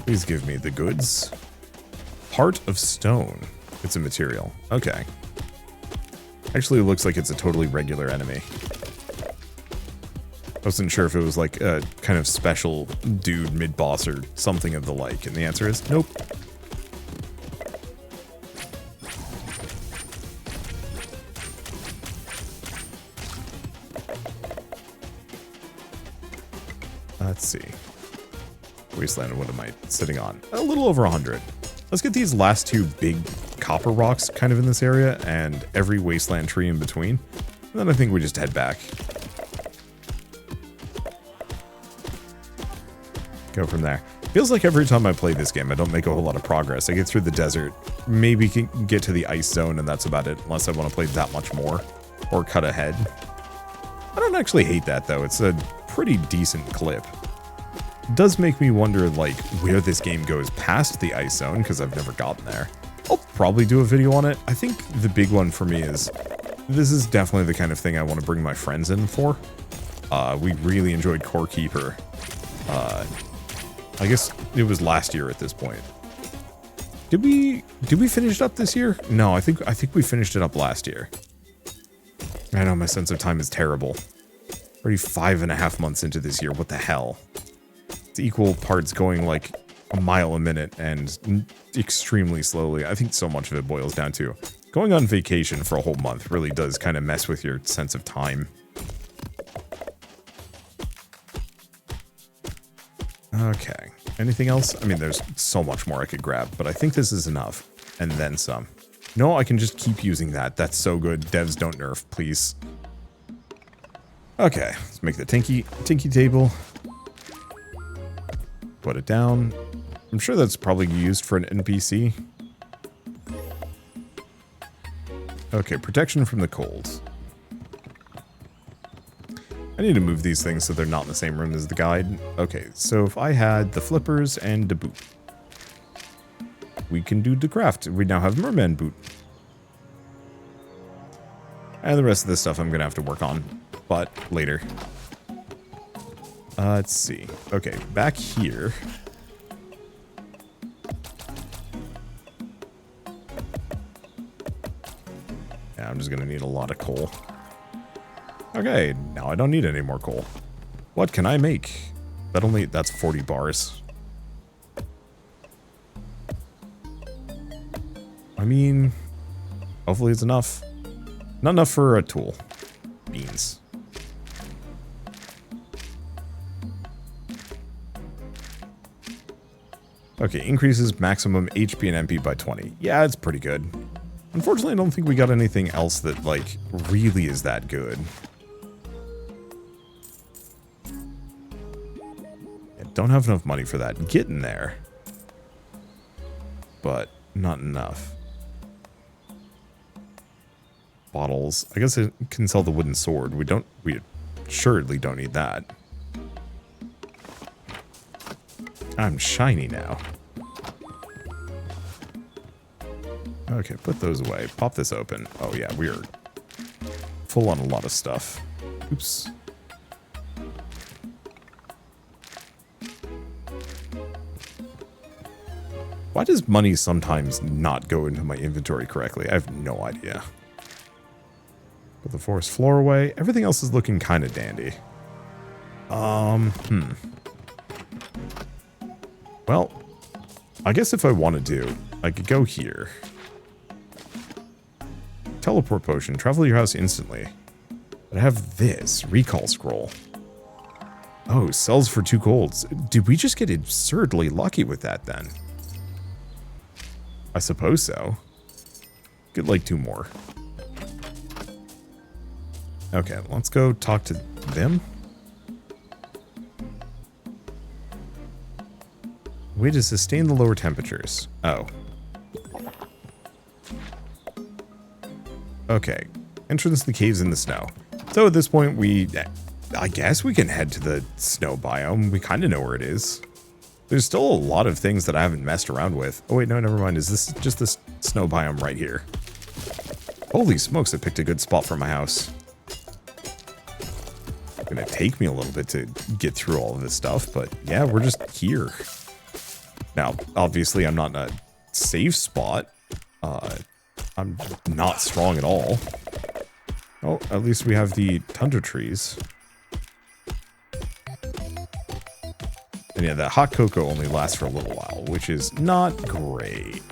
Speaker 1: Please give me the goods. Heart of stone. It's a material. Okay. Actually, it looks like it's a totally regular enemy. I wasn't sure if it was like a kind of special dude mid-boss or something of the like, and the answer is nope. Let's see. Wasteland, what am I sitting on? A little over 100. Let's get these last two big copper rocks kind of in this area, and every wasteland tree in between. And then I think we just head back. Go from there. Feels like every time I play this game, I don't make a whole lot of progress. I get through the desert, maybe can get to the ice zone, and that's about it, unless I want to play that much more, or cut ahead. I don't actually hate that, though. It's a pretty decent clip. It does make me wonder, like, where this game goes past the ice zone, because I've never gotten there. I'll probably do a video on it. I think the big one for me is, this is definitely the kind of thing I want to bring my friends in for. We really enjoyed Core Keeper. I guess it was last year at this point. Did we finish it up this year? No, I think we finished it up last year. I know my sense of time is terrible. Already 5.5 months into this year. What the hell? It's equal parts going like a mile a minute and extremely slowly. I think so much of it boils down to going on vacation for a whole month really does kind of mess with your sense of time. Okay. Anything else? I mean, there's so much more I could grab, but I think this is enough. And then some. No, I can just keep using that. That's so good. Devs don't nerf, please. Okay, let's make the tinky table. Put it down. I'm sure that's probably used for an NPC. Okay, protection from the cold. I need to move these things so they're not in the same room as the guide. Okay, so if I had the flippers and the boot, we can do the craft. We now have merman boot. And the rest of this stuff I'm going to have to work on, but later. Let's see. Okay, back here. Yeah, I'm just going to need a lot of coal. Okay, now I don't need any more coal. What can I make? That's 40 bars. I mean, hopefully it's enough. Not enough for a tool. Beans. Okay, increases maximum HP and MP by 20. Yeah, it's pretty good. Unfortunately, I don't think we got anything else that, like, really is that good. I don't have enough money for that. Getting there. But not enough. Bottles. I guess I can sell the wooden sword. We assuredly don't need that. I'm shiny now. Okay, put those away. Pop this open. Oh yeah, we're full on a lot of stuff. Oops. Why does money sometimes not go into my inventory correctly? I have no idea. Put the forest floor away. Everything else is looking kind of dandy. Well, I guess if I want to do, I could go here. Teleport potion. Travel to your house instantly. But I have this. Recall scroll. Oh, sells for 2 golds. Did we just get absurdly lucky with that then? I suppose so. Get like 2 more. Okay, let's go talk to them. Way to sustain the lower temperatures. Oh. Okay. Entrance to the caves in the snow. So at this point, I guess we can head to the snow biome. We kind of know where it is. There's still a lot of things that I haven't messed around with. Oh wait, no, never mind. Is this just this snow biome right here? Holy smokes, I picked a good spot for my house. It's gonna take me a little bit to get through all of this stuff, but yeah, we're just here. Now, obviously, I'm not in a safe spot. I'm not strong at all. Oh, at least we have the tundra trees. And yeah, that hot cocoa only lasts for a little while, which is not great.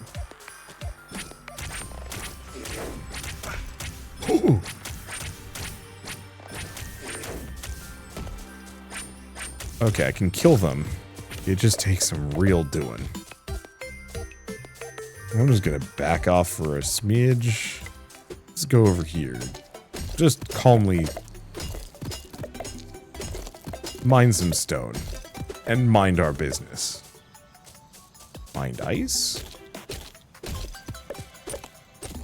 Speaker 1: Ooh. Okay, I can kill them. It just takes some real doing. I'm just gonna back off for a smidge. Let's go over here. Just calmly mine some stone. And mind our business. Mind ice?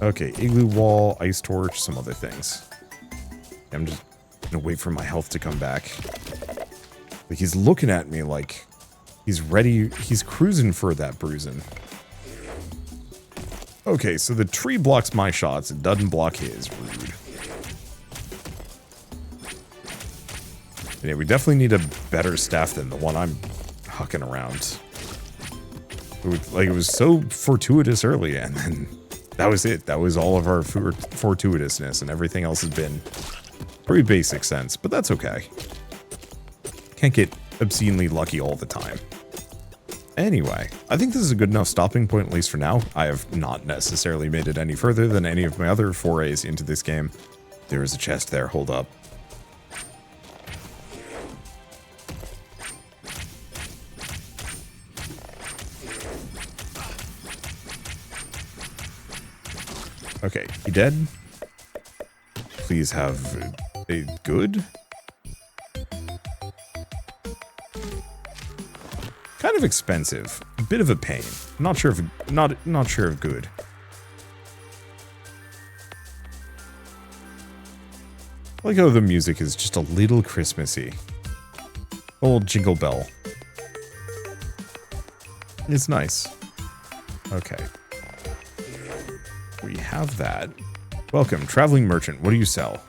Speaker 1: Okay, igloo wall, ice torch, some other things. I'm just gonna wait for my health to come back. Like, he's looking at me like he's ready. He's cruising for that bruising. Okay, so the tree blocks my shots. It doesn't block his. Rude. Yeah, we definitely need a better staff than the one I'm hucking around. It was so fortuitous early, and then that was it. That was all of our fortuitousness, and everything else has been pretty basic sense, but that's okay. Can't get obscenely lucky all the time. Anyway, I think this is a good enough stopping point, at least for now. I have not necessarily made it any further than any of my other forays into this game. There is a chest there, hold up. Okay, you dead? Please have a good? Kind of expensive. A bit of a pain. Not sure if not sure if good. I like how the music is just a little Christmassy. Old jingle bell. It's nice. Okay. We have that. Welcome, traveling merchant. What do you sell?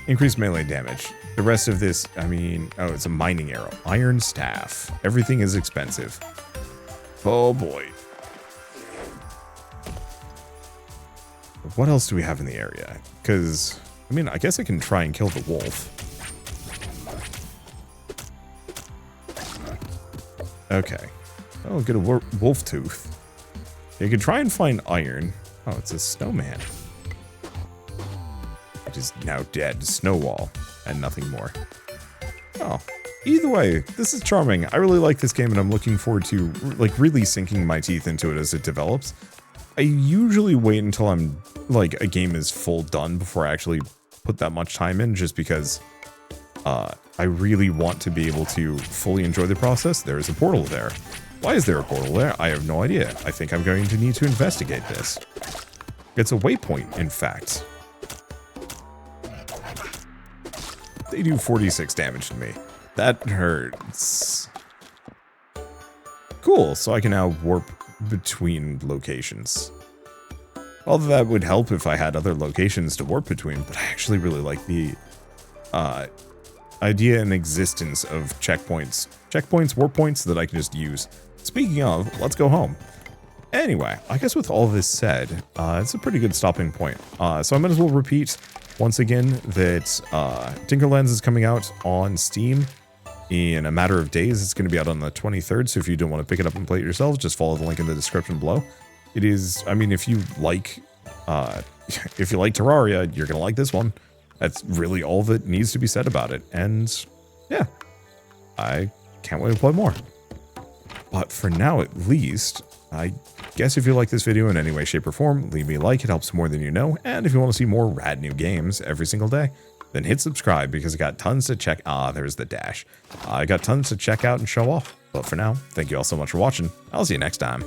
Speaker 1: Increased melee damage. The rest of this, I mean, oh, it's a mining arrow. Iron staff. Everything is expensive. Oh boy. What else do we have in the area? Because, I mean, I guess I can try and kill the wolf. Okay. Oh, get a wolf tooth. You could try and find iron. Oh, it's a snowman. It is now dead. Snow wall and nothing more. Oh, either way, this is charming. I really like this game, and I'm looking forward to like really sinking my teeth into it as it develops. I usually wait until I'm like a game is full done before I actually put that much time in, just because I really want to be able to fully enjoy the process. There is a portal there. Why is there a portal there? I have no idea. I think I'm going to need to investigate this. It's a waypoint, in fact. They do 46 damage to me. That hurts. Cool, so I can now warp between locations. Although that would help if I had other locations to warp between, but I actually really like the idea and existence of checkpoints. Checkpoints, warp points that I can just use. Speaking of, let's go home. Anyway, I guess with all this said, it's a pretty good stopping point. So I might as well repeat once again that Tinkerlands is coming out on Steam in a matter of days. It's going to be out on the 23rd, so if you don't want to pick it up and play it yourselves, just follow the link in the description below. It is, I mean, if you like Terraria, you're going to like this one. That's really all that needs to be said about it. And yeah, I can't wait to play more. But for now, at least, I guess if you like this video in any way, shape, or form, leave me a like. It helps more than you know. And if you want to see more rad new games every single day, then hit subscribe, because I got tons to check. There's the dash. I got tons to check out and show off. But for now, thank you all so much for watching. I'll see you next time.